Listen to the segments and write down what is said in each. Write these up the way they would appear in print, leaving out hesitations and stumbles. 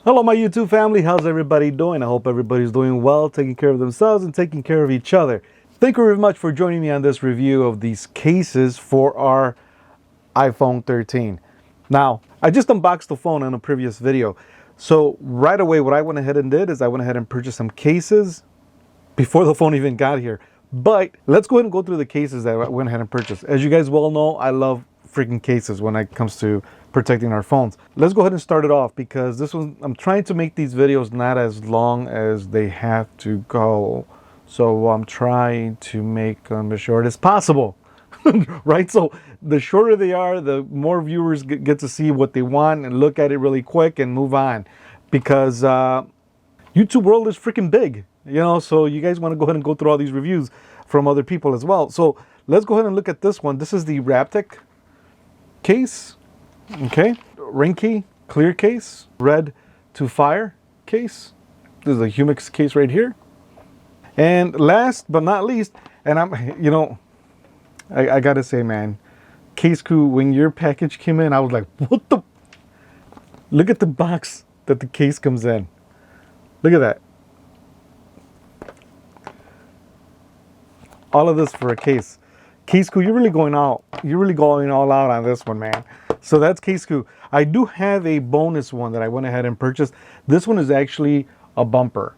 Hello my YouTube family, how's everybody doing? I hope everybody's doing well, taking care of themselves and taking care of each other. Thank you very much for joining me on this review of these cases for our iPhone 13. Now, I just unboxed the phone in a previous video. So right away what I went ahead and did is I went ahead and purchased some cases before the phone even got here. But let's go ahead and go through the cases that I went ahead and purchased. As you guys well know, I love freaking cases when it comes to protecting our phones. Let's go ahead and start it off because I'm trying to make these videos not as long as they have to go. So I'm trying to make them as short as possible, right? So the shorter they are, the more viewers get to see what they want and look at it really quick and move on, because YouTube world is freaking big, you know, so you guys want to go ahead and go through all these reviews from other people as well. So let's go ahead and look at this one. This is the Raptic case. Okay, Ringke clear case, red to fire case. This is a Humix case right here. And last but not least, and I gotta say, man, CaseKoo, when your package came in, I was like, what the? Look at the box that the case comes in. Look at that. All of this for a case. CaseKoo, you're really going all out on this one, man. So that's CaseKoo. I do have a bonus one that I went ahead and purchased. This one is actually a bumper.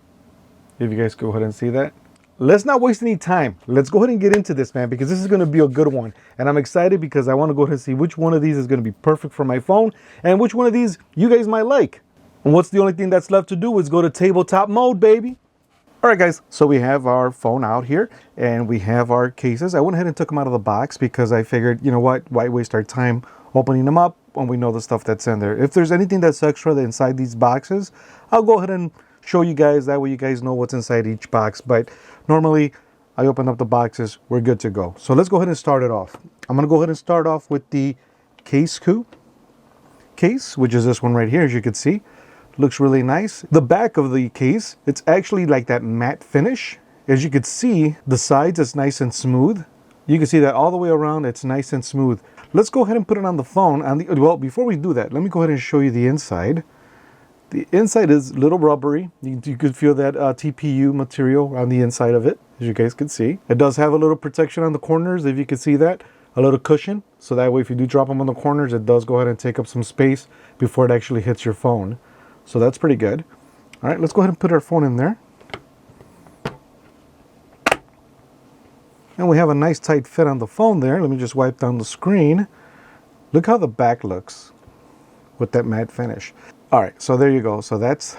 If you guys go ahead and see that. Let's not waste any time. Let's go ahead and get into this, man, because this is going to be a good one. And I'm excited because I want to go ahead and see which one of these is going to be perfect for my phone and which one of these you guys might like. And what's the only thing that's left to do is go to tabletop mode, baby. All right, guys, so we have our phone out here and we have our cases. I went ahead and took them out of the box because I figured, you know what, why waste our time opening them up when we know the stuff that's in there. If there's anything that's extra inside these boxes, I'll go ahead and show you guys. That way you guys know what's inside each box. But normally I open up the boxes, we're good to go. So let's go ahead and start it off. I'm going to go ahead and start off with the CaseKoo case, which is this one right here, as you can see. Looks really nice. The back of the case, it's actually like that matte finish. As you can see, the sides, it's nice and smooth. You can see that all the way around, it's nice and smooth. Let's go ahead and put it on the phone. Well, before we do that, let me go ahead and show you the inside. The inside is a little rubbery. You could feel that TPU material on the inside of it, as you guys can see. It does have a little protection on the corners, if you can see that. A little cushion, so that way if you do drop them on the corners, it does go ahead and take up some space before it actually hits your phone. So that's pretty good. All right, let's go ahead and put our phone in there. And we have a nice tight fit on the phone there. Let me just wipe down the screen. Look how the back looks with that matte finish. All right, so there you go. So that's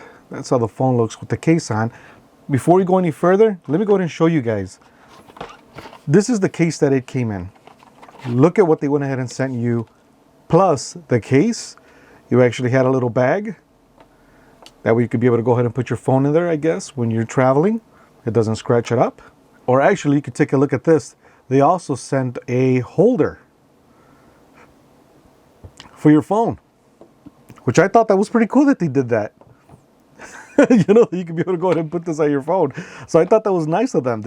how the phone looks with the case on. Before we go any further, let me go ahead and show you guys. This is the case that it came in. Look at what they went ahead and sent you. Plus the case, you actually had a little bag. That way you could be able to go ahead and put your phone in there, I guess, when you're traveling. It doesn't scratch it up. Or actually, you could take a look at this. They also sent a holder for your phone, which I thought that was pretty cool that they did that. You know, you could be able to go ahead and put this on your phone. So I thought that was nice of them.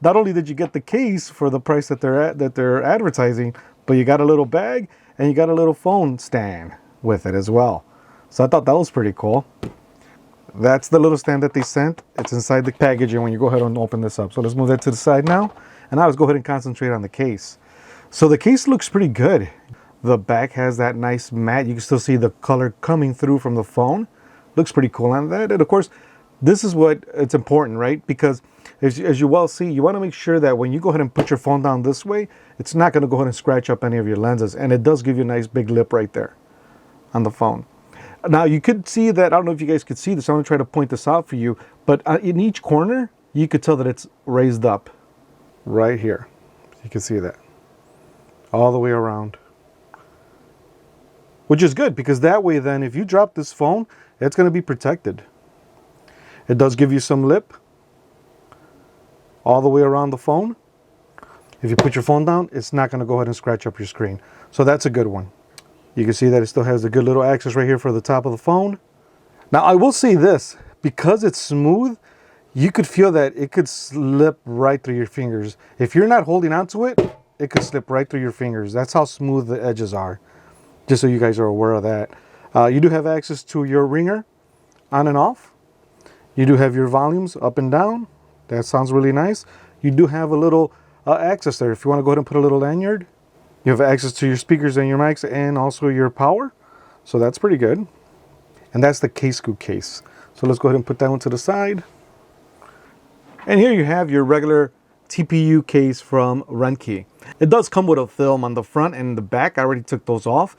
Not only did you get the case for the price that they're advertising, but you got a little bag and you got a little phone stand with it as well. So I thought that was pretty cool. That's the little stand that they sent. It's inside the packaging when you go ahead and open this up. So let's move that to the side now. And now let's go ahead and concentrate on the case. So the case looks pretty good. The back has that nice matte. You can still see the color coming through from the phone. Looks pretty cool on that. And of course, this is what it's important, right? Because as you well see, you want to make sure that when you go ahead and put your phone down this way, it's not going to go ahead and scratch up any of your lenses. And it does give you a nice big lip right there on the phone. Now you could see that, I don't know if you guys could see this, I'm going to try to point this out for you, but in each corner, you could tell that it's raised up right here. You can see that all the way around, which is good because that way then if you drop this phone, it's going to be protected. It does give you some lip all the way around the phone. If you put your phone down, it's not going to go ahead and scratch up your screen. So that's a good one. You can see that it still has a good little access right here for the top of the phone. Now I will say this, because it's smooth, you could feel that it could slip right through your fingers. If you're not holding onto it, it could slip right through your fingers. That's how smooth the edges are. Just so you guys are aware of that. You do have access to your ringer. on and off. You do have your volumes up and down. That sounds really nice. You do have a little access there. If you want to go ahead and put a little lanyard, you have access to your speakers and your mics and also your power. So that's pretty good. And that's the CaseKoo case. So let's go ahead and put that one to the side. And here you have your regular TPU case from Ringke. It does come with a film on the front and the back. I already took those off.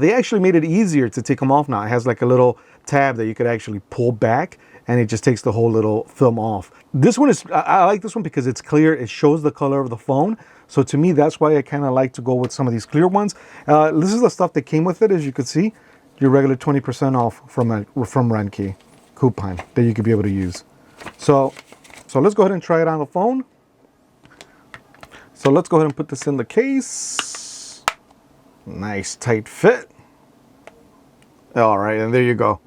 They actually made it easier to take them off now. It has like a little tab that you could actually pull back, and it just takes the whole little film off. This one is, I like this one because it's clear. It shows the color of the phone. So to me, that's why I kind of like to go with some of these clear ones. This is the stuff that came with it, as you can see. Your regular 20% off from Ringke coupon that you could be able to use. So let's go ahead and try it on the phone. So let's go ahead and put this in the case. Nice tight fit. All right, and there you go.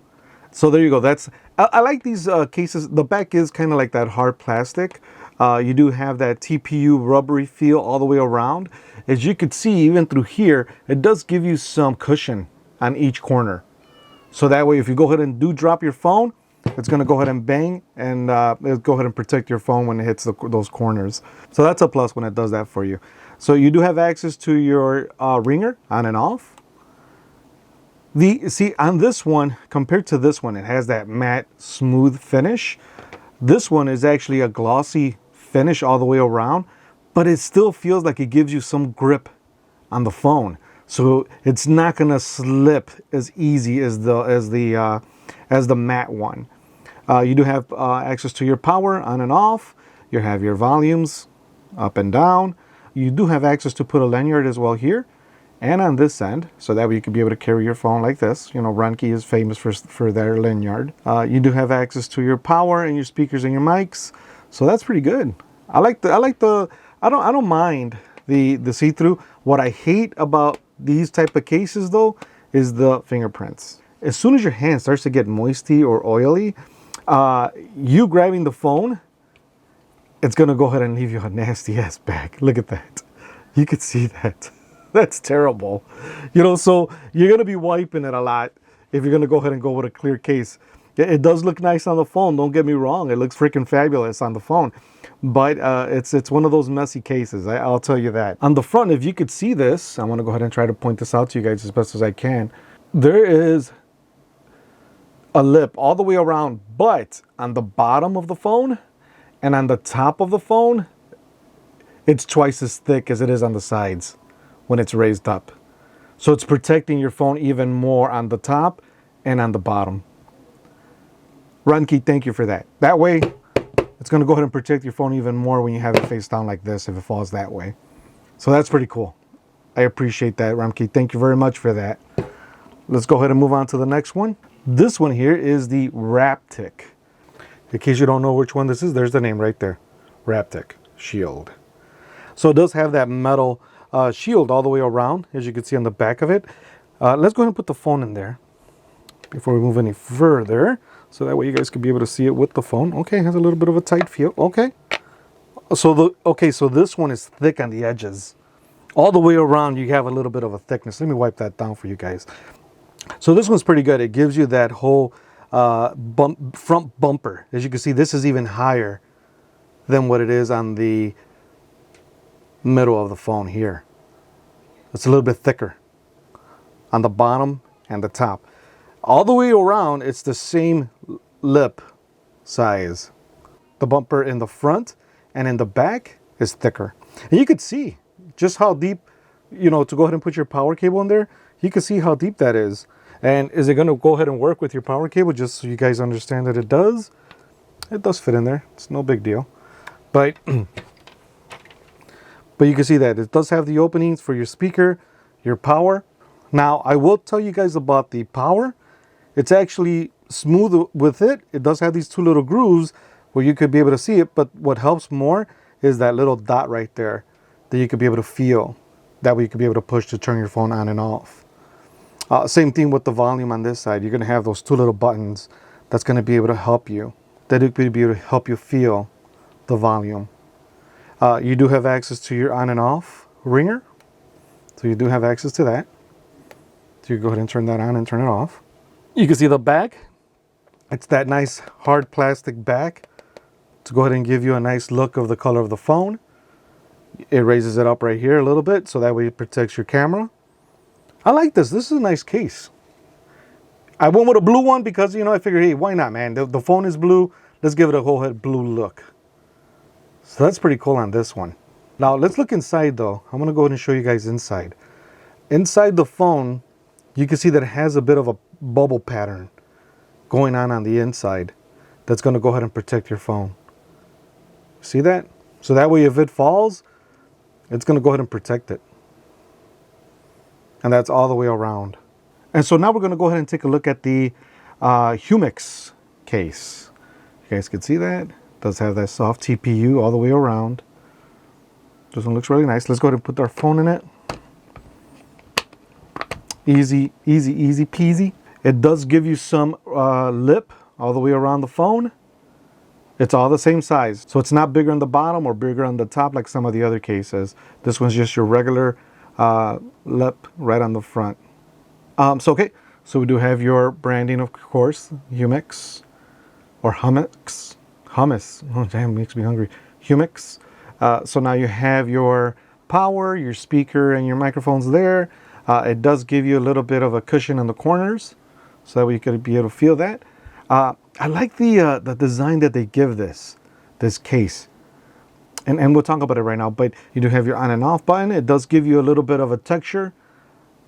So there you go. I like these cases. The back is kind of like that hard plastic. You do have that TPU rubbery feel all the way around. As you can see, even through here, it does give you some cushion on each corner. So that way, if you go ahead and do drop your phone, it's going to go ahead and bang, and it'll go ahead and protect your phone when it hits those corners. So that's a plus when it does that for you. So you do have access to your ringer on and off. See, on this one, compared to this one, it has that matte, smooth finish. This one is actually a glossy finish all the way around, but it still feels like it gives you some grip on the phone. So it's not going to slip as easy as the matte one. You do have access to your power on and off. You have your volumes up and down. You do have access to put a lanyard as well here and on this end, so that way you could be able to carry your phone like this. You know, Ringke is famous for their lanyard. You do have access to your power and your speakers and your mics, so that's pretty good. I don't mind the see-through. What I hate about these type of cases though is the fingerprints. As soon as your hand starts to get moisty or oily, you grabbing the phone, it's gonna go ahead and leave you a nasty ass bag. Look at that. You could see that. That's terrible. You know, so you're gonna be wiping it a lot if you're gonna go ahead and go with a clear case. It does look nice on the phone, don't get me wrong. It looks freaking fabulous on the phone. But it's one of those messy cases, I'll tell you that. On the front, if you could see this, I wanna go ahead and try to point this out to you guys as best as I can. There is a lip all the way around, but on the bottom of the phone and on the top of the phone, it's twice as thick as it is on the sides when it's raised up. So it's protecting your phone even more on the top and on the bottom. Ringke, thank you for that. That way, it's going to go ahead and protect your phone even more when you have it face down like this if it falls that way. So that's pretty cool. I appreciate that, Ringke. Thank you very much for that. Let's go ahead and move on to the next one. This one here is the Raptic. In case you don't know which one this is, there's the name right there. Raptic Shield. So it does have that metal shield all the way around, as you can see on the back of it. Let's go ahead and put the phone in there before we move any further, so that way you guys can be able to see it with the phone. Okay, it has a little bit of a tight feel. Okay. So this one is thick on the edges. All the way around you have a little bit of a thickness. Let me wipe that down for you guys. So this one's pretty good. It gives you that whole front bumper. As you can see, this is even higher than what it is on the middle of the phone here. It's a little bit thicker on the bottom and the top. All the way around, it's the same lip size. The bumper in the front and in the back is thicker. And you could see just how deep, you know, to go ahead and put your power cable in there, you can see how deep that is. And is it going to go ahead and work with your power cable, just so you guys understand that it does? It does fit in there. It's no big deal. But you can see that it does have the openings for your speaker, your power. Now, I will tell you guys about the power. It's actually smooth with it. It does have these two little grooves where you could be able to see it, but what helps more is that little dot right there that you could be able to feel. That way you could be able to push to turn your phone on and off. Same thing with the volume on this side. You're going to have those two little buttons that's going to be able to help you. That it could be able to help you feel the volume. You do have access to your on and off ringer. So you do have access to that. So you go ahead and turn that on and turn it off. You can see the back It's that nice hard plastic back to go ahead and give you a nice look of the color of the phone. It raises it up right here a little bit so that way it protects your camera. I like this. This is a nice case. I went with a blue one because, you know, I figured, hey, why not, man? The phone is blue. Let's give it a whole head blue look. So that's pretty cool on this one. Now let's look inside though. I'm going to go ahead and show you guys inside. Inside the phone, you can see that it has a bit of a bubble pattern going on the inside. That's going to go ahead and protect your phone. See that? So that way if it falls, it's going to go ahead and protect it. And that's all the way around. And so now we're going to go ahead and take a look at the Humixx case. You guys can see that. It does have that soft TPU all the way around. This one looks really nice. Let's go ahead and put our phone in it. Easy, easy, easy peasy. It does give you some lip all the way around the phone. It's all the same size. So it's not bigger on the bottom or bigger on the top like some of the other cases. This one's just your regular lip right on the front. So we do have your branding, of course, Humixx or Humix. Oh damn, makes me hungry. Humixx. So now you have your power, your speaker, and your microphones there. It does give you a little bit of a cushion in the corners, so that way you could be able to feel that. I like the design that they give this case. And we'll talk about it right now, but you do have your on and off button. It does give you a little bit of a texture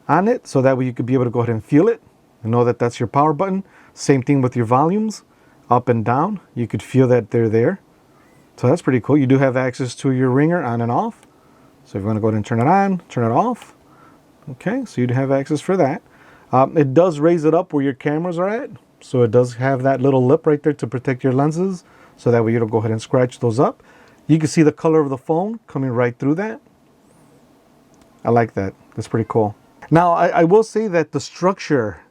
on it, so that way you could be able to go ahead and feel it and know that that's your power button. Same thing with your volumes, up and down. You could feel that they're there. So that's pretty cool. You do have access to your ringer on and off. So if you want to go ahead and turn it on, turn it off. Okay, so you do have access for that. It does raise it up where your cameras are at. So it does have that little lip right there to protect your lenses, so that way you don't go ahead and scratch those up. You can see the color of the phone coming right through that. I like that. That's pretty cool. Now, I will say that the structure,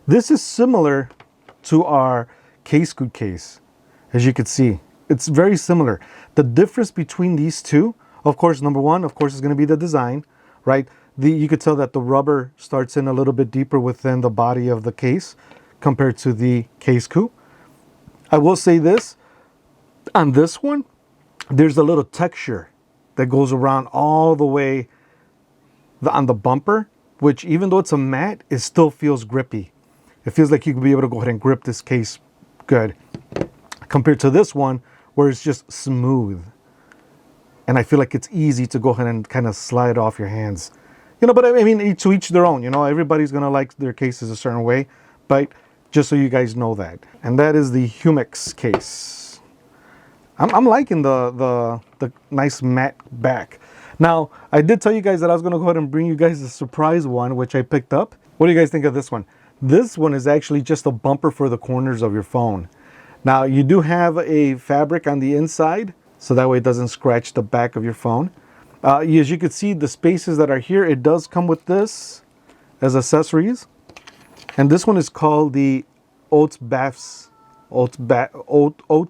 this is similar to our CaseKoo case, as you can see. It's very similar. The difference between these two, of course, number one, of course, is going to be the design, right? You could tell that the rubber starts in a little bit deeper within the body of the case compared to the CaseKoo. I will say this, on this one, there's a little texture that goes around all the way on the bumper, which even though it's a matte, it still feels grippy. It feels like you could be able to go ahead and grip this case good compared to this one where it's just smooth. And I feel like it's easy to go ahead and kind of slide off your hands. You know, but I mean, to each their own, you know, everybody's going to like their cases a certain way, but just so you guys know that. And that is the Humixx case. I'm liking the nice matte back. Now, I did tell you guys that I was going to go ahead and bring you guys a surprise one, which I picked up. What do you guys think of this one? This one is actually just a bumper for the corners of your phone. Now, you do have a fabric on the inside, so that way it doesn't scratch the back of your phone. As you can see, the spaces that are here, it does come with this as accessories. And this one is called the Oats Baths. Oats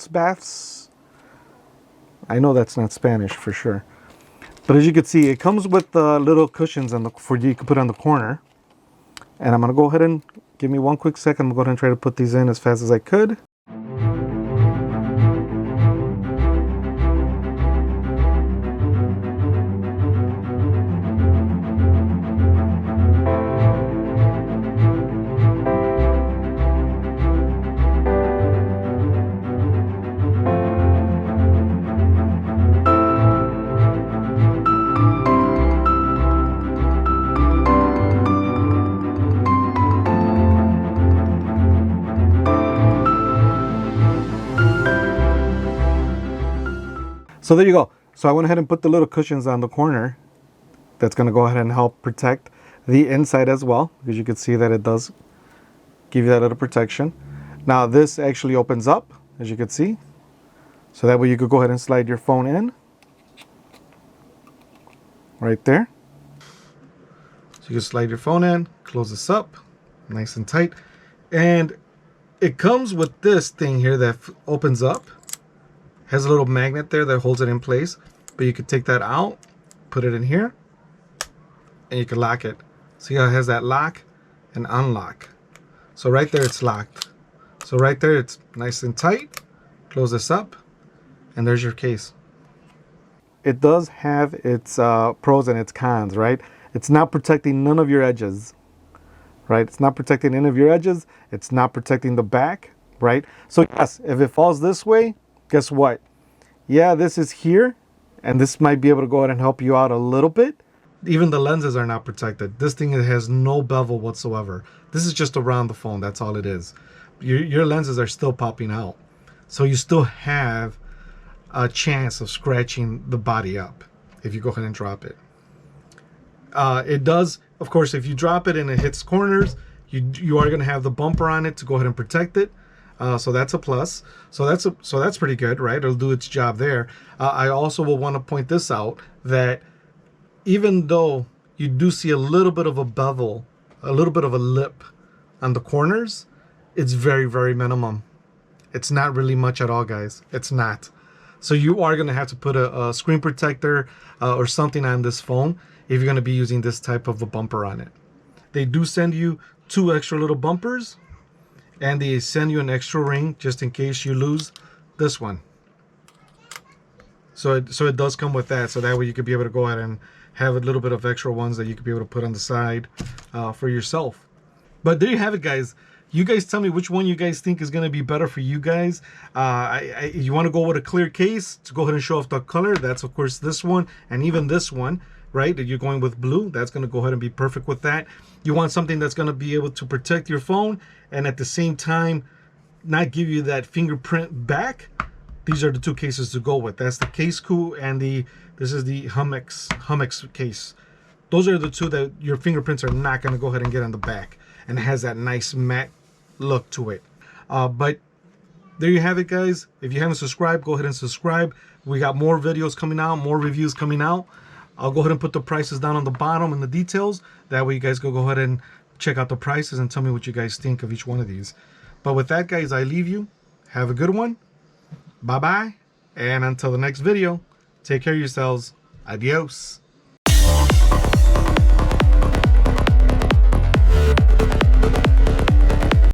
Baths. I know that's not Spanish for sure. But as you can see, it comes with little cushions for you can put on the corner. And I'm going to go ahead and give me one quick second. I'm going to go ahead and try to put these in as fast as I could. So there you go. So I went ahead and put the little cushions on the corner. That's going to go ahead and help protect the inside as well, because you can see that it does give you that little protection. Now this actually opens up, as you can see. So that way you could go ahead and slide your phone in. Right there. So you can slide your phone in, close this up, nice and tight. And it comes with this thing here that opens up. Has a little magnet there that holds it in place, but you could take that out, put it in here, and you can lock it. See how it has that lock and unlock. So right there it's locked. So right there, it's nice and tight. Close this up, and there's your case. It does have its pros and its cons, right? It's not protecting none of your edges, right? It's not protecting any of your edges. It's not protecting the back, right? So yes, if it falls this way, guess what? Yeah, this is here, and this might be able to go ahead and help you out a little bit. Even the lenses are not protected. This thing has no bevel whatsoever. This is just around the phone. That's all it is. Your lenses are still popping out. So you still have a chance of scratching the body up if you go ahead and drop it. It does, of course, if you drop it and it hits corners, you are going to have the bumper on it to go ahead and protect it. So that's a plus. So that's pretty good, right? It'll do its job there. I also will want to point this out, that even though you do see a little bit of a bevel, a little bit of a lip on the corners, it's very, very minimum. It's not really much at all, guys. It's not. So you are going to have to put a screen protector or something on this phone if you're going to be using this type of a bumper on it. They do send you 2 extra little bumpers, and they send you an extra ring just in case you lose this one. So it does come with that, so that way you could be able to go ahead and have a little bit of extra ones that you could be able to put on the side for yourself. But there you have it, guys. You guys tell me which one you guys think is going to be better for you guys. You want to go with a clear case to go ahead and show off the color. That's, of course, this one and even this one, right? That you're going with blue. That's going to go ahead and be perfect with that. You want something that's going to be able to protect your phone and at the same time not give you that fingerprint back. These are the 2 cases to go with. That's the CaseKoo and this is the Humixx case. Those are the 2 that your fingerprints are not going to go ahead and get on the back, and it has that nice matte look to it. But there you have it, guys. If you haven't subscribed, go ahead and subscribe. We got more videos coming out, more reviews coming out. I'll go ahead and put the prices down on the bottom and the details. That way you guys go ahead and check out the prices and tell me what you guys think of each one of these. But with that, guys, I leave you. Have a good one. Bye-bye. And until the next video, take care of yourselves. Adios.